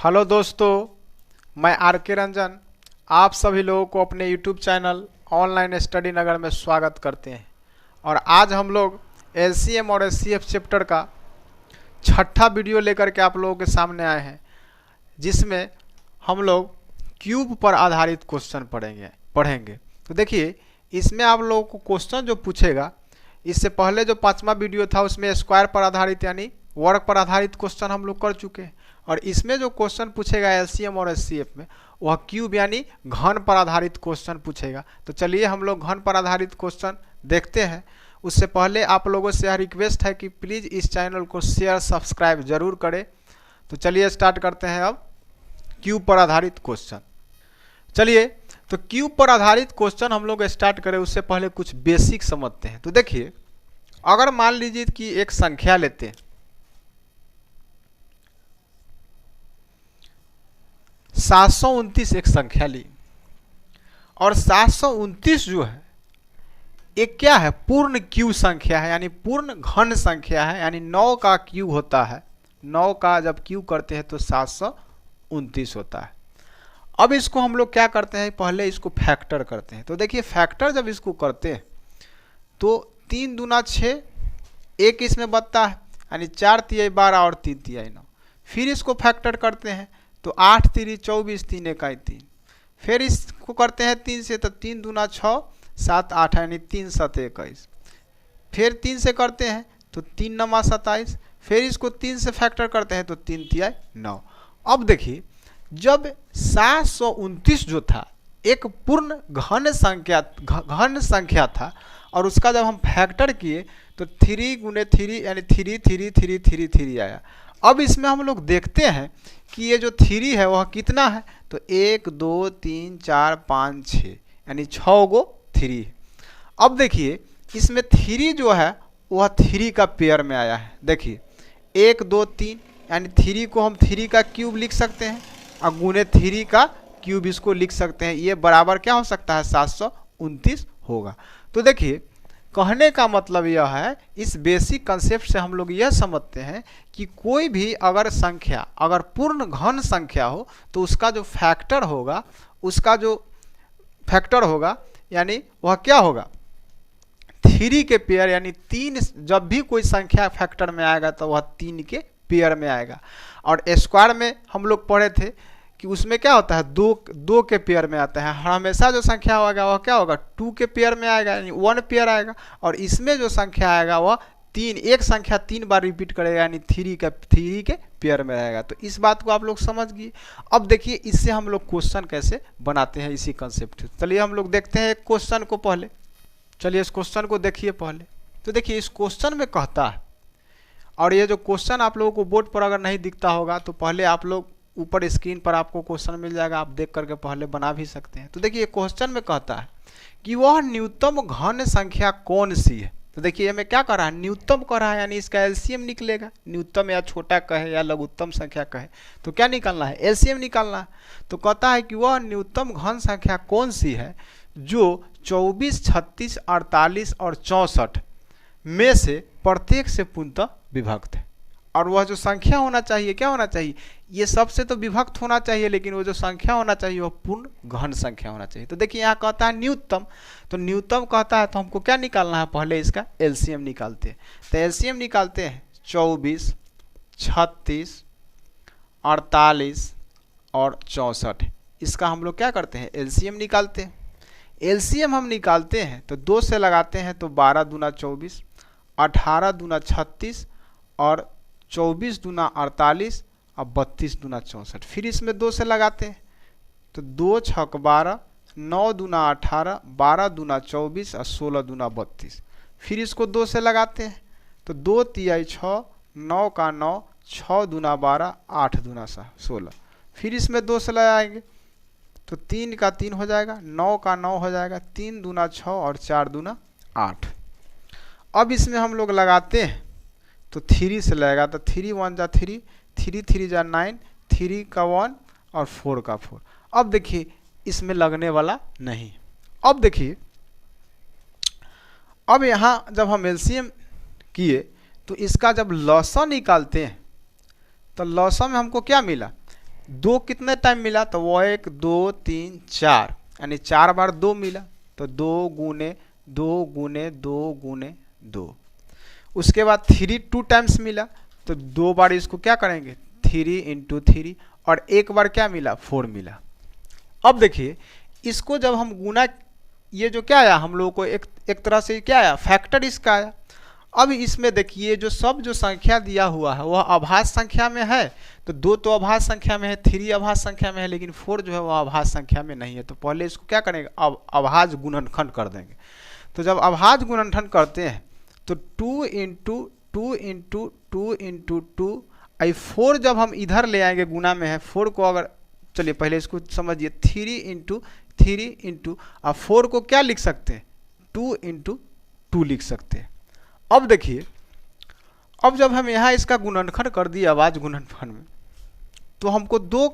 Hello दोस्तों, मैं are के रंजन आप सभी लोगों को अपने यूट्यूब चैनल ऑनलाइन स्टडी नगर में स्वागत करते हैं। और आज हम लोग एलसीएम और एचसीएफ चैप्टर का छठा वीडियो लेकर के आप लोगों के सामने आए हैं, जिसमें हम लोग क्यूब पर आधारित क्वेश्चन पढ़ेंगे। तो देखिए, इसमें आप लोगों को क्वेश्चन जो पूछेगा, इससे पहले जो 5वां वीडियो था उसमें स्क्वायर पर आधारित यानी वर्ग पर आधारित क्वेश्चन हम लोग कर चुके हैं। और इसमें जो क्वेश्चन पूछेगा एलसीएम और एचसीएफ में, वह क्यूब यानी घन पर आधारित क्वेश्चन पूछेगा। तो चलिए हम लोग घन पर आधारित क्वेश्चन देखते हैं। उससे पहले आप लोगों से यह रिक्वेस्ट है कि प्लीज़ इस चैनल को शेयर सब्सक्राइब जरूर करें। तो चलिए स्टार्ट करते हैं अब क्यूब पर आधारित क्वेश्चन। चलिए, तो क्यूब पर आधारित क्वेश्चन हम लोग स्टार्ट करें उससे पहले कुछ बेसिक समझते हैं। तो देखिए, अगर मान लीजिए कि एक संख्या लेते हैं, 729 एक संख्या ली, और 729 जो है एक क्या है, पूर्ण क्यूब संख्या है, यानी पूर्ण घन संख्या है, यानी 9 का क्यूब होता है। 9 का जब क्यूब करते हैं तो 729 होता है। अब इसको हम लोग क्या करते हैं, पहले इसको फैक्टर करते हैं। तो देखिए, फैक्टर जब इसको करते हैं तो 3 दूना 6, एक इसमें बचता है, यानी 4 तिहाई 12 और 3 तिहाई 9। फिर इसको फैक्टर करते हैं तो 8 तिरी 24, 3 इकाई 3। फिर इसको करते हैं 3 से, तो 3 दूना 6, 7 8 यानी 3 7 21। फिर 3 से करते हैं तो 3 नमा 27। फिर इसको 3 से फैक्टर करते हैं तो 3 तिहाई 9। अब देखिए, जब 729 जो था एक पूर्ण घन संख्या था, और उसका जब हम फैक्टर किए तो 3 गुने 3 यानी 3 3 3 3 3 आया। अब इसमें हम लोग देखते हैं कि ये जो 3 है वह कितना है, तो 1 2 3 4 5 6 यानी 6 गो 3 है। अब देखिए, इसमें 3 जो है वह 3 का पेयर में आया है। देखिए 1 2 3 यानी 3 को हम 3 का क्यूब लिख सकते हैं, और गुने 3 का क्यूब इसको लिख सकते हैं। ये बराबर क्या हो सकता है, 729 होगा। तो देखिए, कहने का मतलब यह है, इस बेसिक कंसेप्ट से हम लोग यह समझते हैं कि कोई भी अगर संख्या अगर पूर्ण घन संख्या हो तो उसका जो फैक्टर होगा यानी वह क्या होगा, 3 के पेयर, यानी 3। जब भी कोई संख्या फैक्टर में आएगा तो वह 3 के पेयर में आएगा। और स्क्वायर में हम लोग पढ़े थे कि उसमें क्या होता है, 2 के पेयर में आता है। हमेशा जो संख्या होगा वह क्या होगा, 2 के पेयर में आएगा, यानी 1 पेयर आएगा। और इसमें जो संख्या आएगा वह 3, एक संख्या 3 बार रिपीट करेगा, यानी 3 के पेयर में रहेगा। तो इस बात को आप लोग समझ गए। अब देखिए, इससे हम लोग क्वेश्चन कैसे बनाते हैं इसी कंसेप्ट से। चलिए हम लोग देखते हैं एक क्वेश्चन को पहले। चलिए इस क्वेश्चन को देखिए पहले। तो देखिए, इस क्वेश्चन में कहता है, और ये जो क्वेश्चन आप लोगों को बोर्ड पर अगर नहीं दिखता होगा तो पहले आप लोग ऊपर स्क्रीन पर आपको क्वेश्चन मिल जाएगा, आप देख करके पहले बना भी सकते हैं। तो देखिए, क्वेश्चन में कहता है कि वह न्यूनतम घन संख्या कौन सी है। तो देखिए, हमें क्या कर रहा है, न्यूनतम कर रहा है, यानी इसका एलसीएम निकलेगा। न्यूनतम या छोटा कहे या लघुत्तम संख्या कहे तो क्या निकालना है, एलसीएम निकालना है। तो कहता है कि वह न्यूनतम घन संख्या कौन सी है जो 24, 36, 48 और 64 में से प्रत्येक से पूर्णतः विभक्त है। और वह जो संख्या होना चाहिए, क्या होना चाहिए, ये सबसे तो विभक्त होना चाहिए, लेकिन वो जो संख्या होना चाहिए वह पूर्ण घन संख्या होना चाहिए। तो देखिए, यहाँ कहता है न्यूनतम, तो न्यूनतम कहता है तो हमको क्या निकालना है, पहले इसका एलसीएम निकालते हैं। तो एलसीएम निकालते हैं 24, 36, 48 और 64। इसका हम लोग क्या करते हैं, एलसीएम निकालते हैं। एलसीएम हम निकालते हैं तो 2 से लगाते हैं तो 12 दूना 24, 18 दूना 36 और 24 दूना 48 और 32 दूना 64। फिर इसमें 2 से लगाते हैं तो 2 छक 12, 9 दूना 18, 12 दूना 24 और 16 दूना 32। फिर इसको 2 से लगाते हैं तो 2 तिहाई 6, 9 का 9, 6 दूना 12, 8 दूना 16। फिर इसमें 2 से लगाएंगे तो 3 का 3 हो जाएगा, 9 का 9 हो जाएगा, 3 दूना 6 और 4 दूना 8। अब इसमें हम लोग लगाते हैं तो 3 से लगेगा, तो 3 1 जा 3, 3 3 जा 9, 3 का 1 और 4 का 4। अब देखिए, इसमें लगने वाला नहीं। अब देखिए, अब यहाँ जब हम एलसीएम किए तो इसका जब लॉसा निकालते हैं तो लॉसा में हमको क्या मिला, दो कितने टाइम मिला, तो वो 1 2 3 4 यानी 4 बार 2 मिला, तो 2 गुने 2 गुने 2 गुने 2। उसके बाद 3 2 टाइम्स मिला, तो 2 बार इसको क्या करेंगे 3 इंटू 3, और एक बार क्या मिला 4 मिला। अब देखिए इसको जब हम गुना, ये जो क्या आया हम लोगों को एक तरह से क्या आया फैक्टर इसका आया। अब इसमें देखिए जो संख्या दिया हुआ है वह अभाज्य संख्या में है, तो 2 तो अभाज्य संख्या में है, 3 अभाज्य संख्या में है, लेकिन 4 जो है वह अभाज्य संख्या में नहीं है। तो पहले इसको क्या करेंगे अब अभाज्य गुणनखंड कर देंगे। तो जब अभाज्य गुणनखंड करते हैं तो 2 इंटू 2 इंटू 2 इंटू 2, 4 जब हम इधर ले आएंगे गुना में है 4 को, अगर चलिए पहले इसको समझिए 3 इंटू 3 इंटू, अब 4 को क्या लिख सकते हैं 2 इंटू 2 लिख सकते हैं। अब देखिए अब जब हम यहाँ इसका गुणनखंड कर दिए अभाज्य गुणनखंड में, तो हमको 2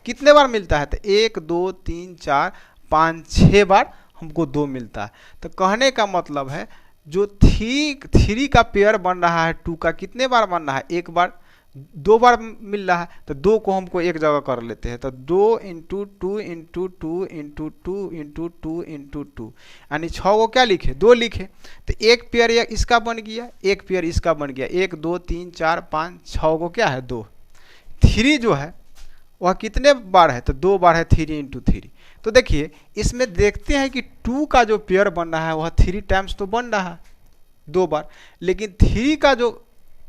कितने बार मिलता है, तो 1 2 3 4 5 6 बार हमको 2 मिलता है। तो कहने का मतलब है जो 3 का पेयर बन रहा है 2 का कितने बार बन रहा है, एक बार 2 बार मिल रहा है, तो 2 को हमको एक जगह कर लेते हैं, तो 2 into 2 into 2 into 2 into 2 into 2 यानी 6 को क्या लिखे 2 लिखे। तो एक पेयर इसका बन गया, एक पेयर इसका बन गया, 1 2 3 4 5 6 को क्या है 2। 3 जो है वह कितने बार है, तो 2 बार है 3 इंटू 3। तो देखिए इसमें देखते हैं कि 2 का जो पेयर बन रहा है वह 3 टाइम्स तो बन रहा है 2 बार, लेकिन 3 का जो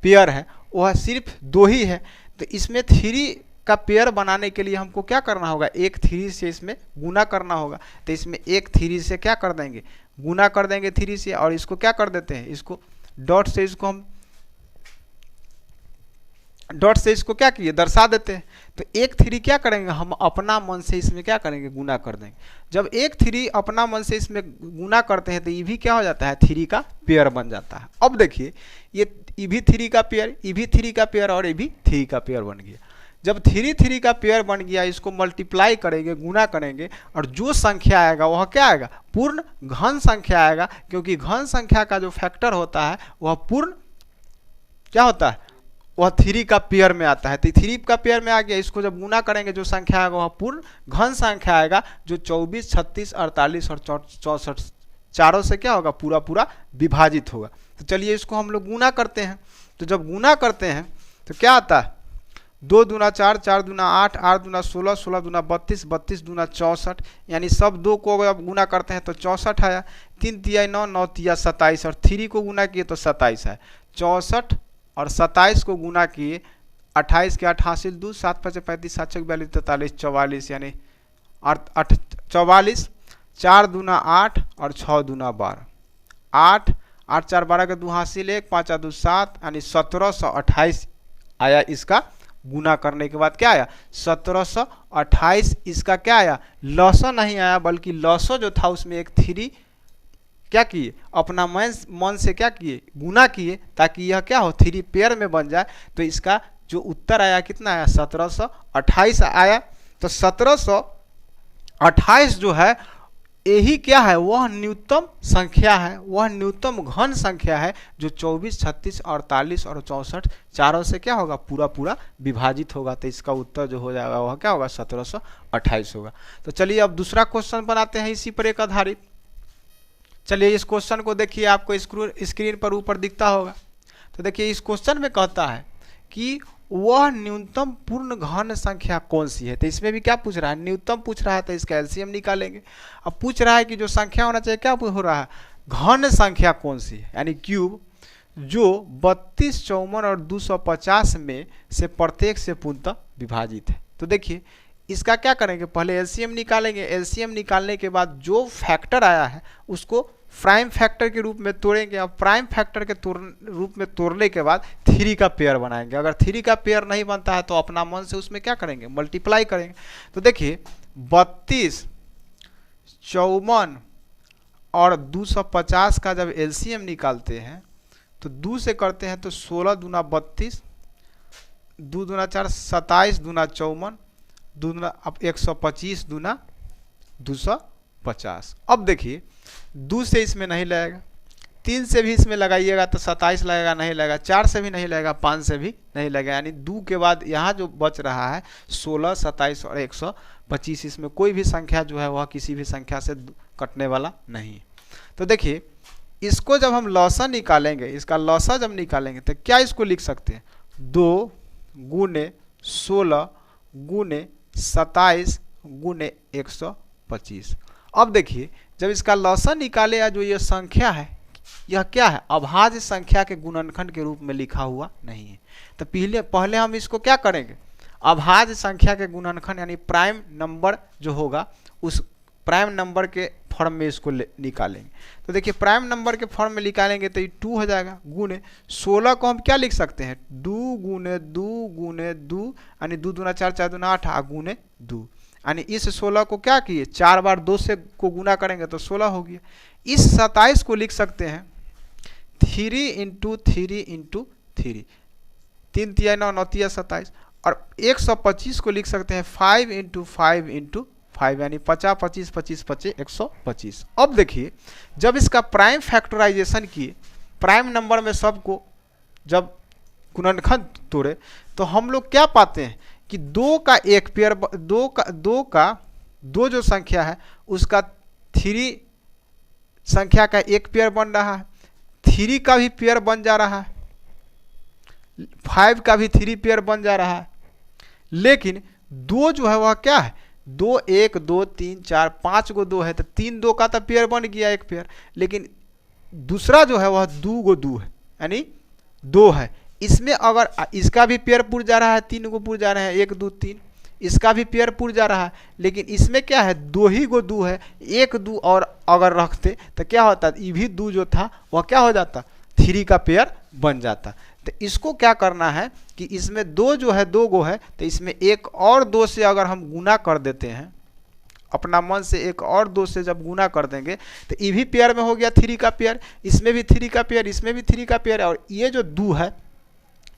पेयर है वह सिर्फ 2 ही है। तो इसमें 3 का पेयर बनाने के लिए हमको क्या करना होगा, एक 3 से इसमें गुना करना होगा। तो इसमें एक 3 से क्या कर देंगे गुना कर देंगे 3 से, और इसको क्या कर देते हैं इसको डॉट से, इसको हम डॉट से इसको क्या किए दर्शा देते हैं। तो एक 3 क्या करेंगे हम अपना मन से इसमें क्या करेंगे गुना कर देंगे। जब एक 3 अपना मन से इसमें गुना करते हैं तो ये भी क्या हो जाता है 3 का पेयर बन जाता है। अब देखिए ये भी 3 का पेयर, ये भी 3 का पेयर, और ये भी 3 का पेयर बन गया। जब 3 का पेयर बन गया इसको मल्टीप्लाई करेंगे गुना करेंगे, और जो संख्या आएगा वह क्या आएगा पूर्ण घन संख्या आएगा, क्योंकि घन संख्या का जो फैक्टर होता है वह पूर्ण क्या होता है वह 3 का पेयर में आता है। तो 3 का पेयर में आ गया, इसको जब गुना करेंगे जो संख्या आएगा वह पूर्ण घन संख्या आएगा, जो 24 36 48 और 64 चारों से क्या होगा पूरा विभाजित होगा। तो चलिए इसको हम लोग गुना करते हैं। तो जब गुना करते हैं तो क्या आता है 2 दूना 4 4 दूना 8 8 दूना 16 16 दूना 32 32 दूना 64, यानी सब 2 को अब गुना करते हैं तो 64 आया, 3 तिया 9 9 तिया 27, और 3 को गुना किए तो 27 है। 64 और 27 को गुना किए 28 के 8 हासिल 2 7 5 35 7 6 42 43 44, यानी 44, 4 दूना 8 और 6 दूना 12, 8 8 4 12 के 2 हासिल 1 5 2 7, यानी 1728 आया। इसका गुना करने के बाद क्या आया 1728। इसका क्या आया लसो नहीं आया, बल्कि लसो जो था उसमें एक 3 क्या किए अपना मन से क्या किए गुना किए, ताकि यह क्या हो 3 पेयर में बन जाए। तो इसका जो उत्तर आया कितना आया 1728 आया। तो 1728 जो है यही क्या है वह न्यूनतम संख्या है, वह न्यूनतम घन संख्या है, जो 24 36 48 और 64 चारों से क्या होगा पूरा विभाजित होगा। तो इसका उत्तर जो हो जाएगा वह क्या होगा 1728 होगा। तो चलिए अब दूसरा क्वेश्चन बनाते हैं इसी पर एक आधारित। चलिए इस क्वेश्चन को देखिए, आपको स्क्रीन पर ऊपर दिखता होगा। तो देखिए इस क्वेश्चन में कहता है कि वह न्यूनतम पूर्ण घन संख्या कौन सी है। तो इसमें भी क्या पूछ रहा है न्यूनतम पूछ रहा है, तो इसका एलसीएम निकालेंगे। अब पूछ रहा है कि जो संख्या होना चाहिए क्या हो रहा है घन संख्या कौन सी है, यानी क्यूब जो 32 54 और 250 में से प्रत्येक से पूर्णतः विभाजित है। तो देखिए इसका क्या करेंगे पहले एलसीएम निकालेंगे। एलसीएम निकालने के बाद जो फैक्टर आया है उसको प्राइम फैक्टर के रूप में तोड़ेंगे। अब प्राइम फैक्टर के रूप में तोड़ने के बाद 3 का पेयर बनाएंगे। अगर 3 का पेयर नहीं बनता है तो अपना मन से उसमें क्या करेंगे मल्टीप्लाई करेंगे। तो देखिए 32 54 और 250 का जब एलसीएम निकालते हैं तो 2 से करते हैं तो 16 दूना 32, 2 दूना 4 27 दूना 54, 2 दूना अब 125 दूना 250। अब देखिए 2 से इसमें नहीं लगेगा, 3 से भी इसमें लगाइएगा तो 27 लगेगा, नहीं लगेगा। 4 से भी नहीं लगेगा, 5 से भी नहीं लगेगा। यानी 2 के बाद यहाँ जो बच रहा है 16, 27 और 125, इसमें कोई भी संख्या जो है वह किसी भी संख्या से कटने वाला नहीं। तो देखिए इसको जब हम लौसा निकालेंगे, इसका लौसा जब निकालेंगे तो क्या इसको लिख सकते हैं, 2 गुने 16 गुने 27 गुने 125। अब देखिए जब इसका लौसा निकाले जो ये संख्या है, यह क्या है, अभाज्य संख्या के गुणनखंड के रूप में लिखा हुआ नहीं है। तो पहले हम इसको क्या करेंगे, अभाज्य संख्या के गुणनखंड यानी प्राइम नंबर जो होगा उस प्राइम नंबर के फॉर्म में इसको निकालेंगे। तो देखिए प्राइम नंबर के फॉर्म में निकालेंगे तो ये 2 हो जाएगा, गुने 16 को हम क्या लिख सकते हैं, 2 गुने 2 गुने 2 यानी 2 दूना 4, 4 दूना 8 गुने 2, यानी इस 16 को क्या किए 4 बार 2 से को गुना करेंगे तो 16 हो गया। इस 27 को लिख सकते हैं 3 इंटू 3 इंटू 3, 3 तिया 9, 9 तिया 27। और 125 को लिख सकते हैं 5 इंटू 5 इंटू 5, यानी 50, 25, 25, 25, 125। अब देखिए जब इसका प्राइम फैक्टराइजेशन किए, प्राइम नंबर में सबको जब गुणनखंड तोड़े तो हम लोग क्या पाते हैं कि 2 का एक पेयर, 2 जो संख्या है उसका 3 संख्या का एक पेयर बन रहा है, 3 का भी पेयर बन जा रहा है, 5 का भी 3 पेयर बन जा रहा है। लेकिन 2 जो है वह क्या है, 2 1 2 3 4 5 गो 2 है, तो 3 2 का तो पेयर बन गया एक पेयर। लेकिन दूसरा जो है वह 2 गो 2 है, यानी 2 है। इसमें अगर इसका भी पेयर पुर जा रहा है, 3 गो पुर जा रहे हैं, 1 2 3, इसका भी पेयर पुर जा रहा है। लेकिन इसमें क्या है 2 ही गो 2 है, 1 2 और अगर रखते तो क्या होता, ये भी 2 जो था वह क्या हो जाता, 3 का पेयर बन जाता। तो इसको क्या करना है कि इसमें 2 जो है 2 गो है, तो इसमें एक और 2 से अगर हम गुना कर देते हैं, अपना मन से एक और 2 से जब गुना कर देंगे तो ये भी पेयर में हो गया 3 का पेयर, इसमें भी 3 का पेयर, इसमें भी 3 का पेयर, और ये जो 2 है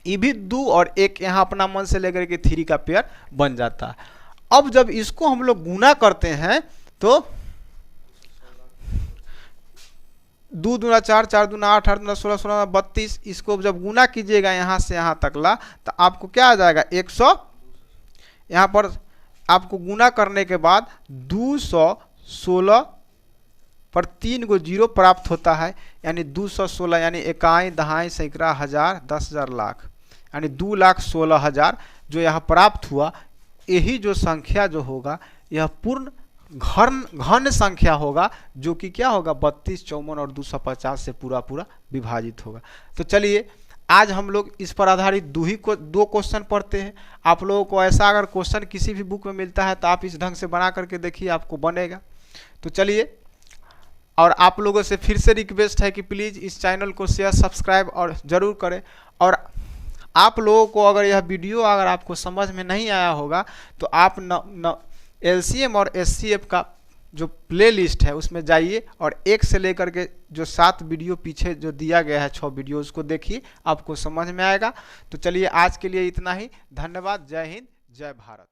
ये भी 2 और एक यहाँ अपना मन से लेकर के 3 का पेयर बन जाता है। अब जब इसको हम लोग गुना करते हैं तो 2 दूना 4, 4 दूना 8, 8 दूना 16, 16 32, इसको जब गुना कीजिएगा यहाँ से यहाँ तक ला तो आपको क्या आ जाएगा 100। यहाँ पर आपको गुना करने के बाद 216 पर 3 गो 0 प्राप्त होता है, यानी 216, यानी इकाई दहाई सैकड़ा हजार 10,000 लाख, यानी 2,16,000 जो यहाँ प्राप्त हुआ। यही जो संख्या जो होगा यह पूर्ण घन संख्या होगा, जो कि क्या होगा 32, 54 और 250 से पूरा विभाजित होगा। तो चलिए आज हम लोग इस पर आधारित 2 क्वेश्चन पढ़ते हैं। आप लोगों को ऐसा अगर क्वेश्चन किसी भी बुक में मिलता है तो आप इस ढंग से बना करके देखिए, आपको बनेगा। तो चलिए, और आप लोगों से फिर से रिक्वेस्ट है कि प्लीज़ इस चैनल को शेयर सब्सक्राइब और ज़रूर करें। और आप लोगों को अगर यह वीडियो अगर आपको समझ में नहीं आया होगा तो आप LCM और SCF का जो प्लेलिस्ट है उसमें जाइए और 1 से लेकर के जो 7 वीडियो पीछे जो दिया गया है 6 वीडियो, उसको देखिए, आपको समझ में आएगा। तो चलिए आज के लिए इतना ही, धन्यवाद। जय हिंद, जय भारत।